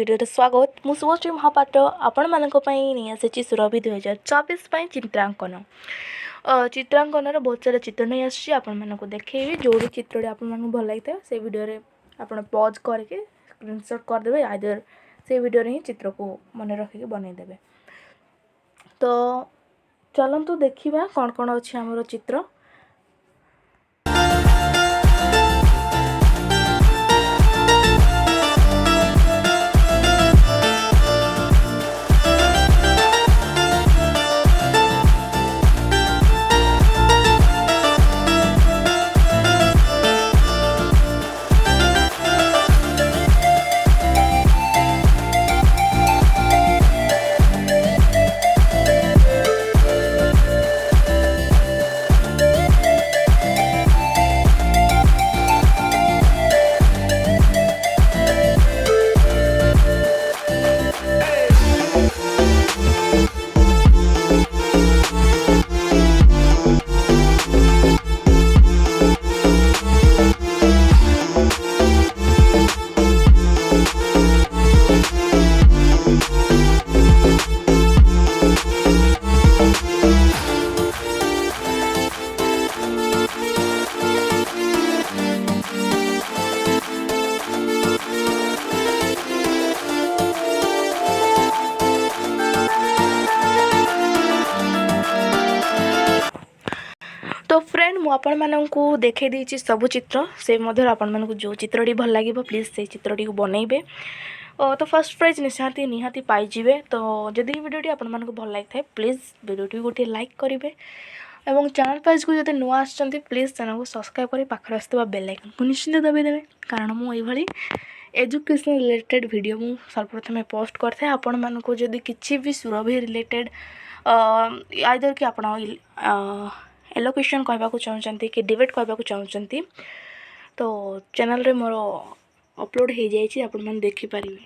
Video स्वागत मु शुभश्री महापात्र आपण मानक नहीं आसी सुरभि 2024 चित्रांकन चित्रांकन बहुत सारा चित्र नहीं आसी आपण देखी जो भी चित्र आपन भल लगी से वीडियो आप पॉज करके स्क्रीनशॉट करदे आइदर से वीडियो ही चित्र को मन रखिक बनईदेवे। तो चलतु देखा कौन कौन अच्छी आमर चित्र। तो फ्रेंड मु आपण मानकु देखे देछि सब चित्र से मध्य आपण मानकु जो चित्रटी भल लगे प्लीज से चित्रटी को बनइबे। तो फर्स्ट प्राइज निहाती पाइबे। तो जदि वीडियोटी आपण मानकु भल लगी प्लीज वीडियोटी गोटे लाइक करेंगे और चैनल पेज को जब नुआ आछंती प्लीज चैनल को सब्सक्राइब कर पाखर आसुवा बेल आइकन को निश्चित दबाइदेवे कारण मुझे एजुकेशन रिलेटेड वीडियो मु सर्वप्रथम पोस्ट करथे। आपण मानकु जदि किछि भी सुरभि रिलेटेड आइदर कि आपण एलोकेशन कहवाक चाहते कि डिबेट कहवाक चाहते तो चैनल रे मोर अपलोड हो जाए, आपण देखिपारे।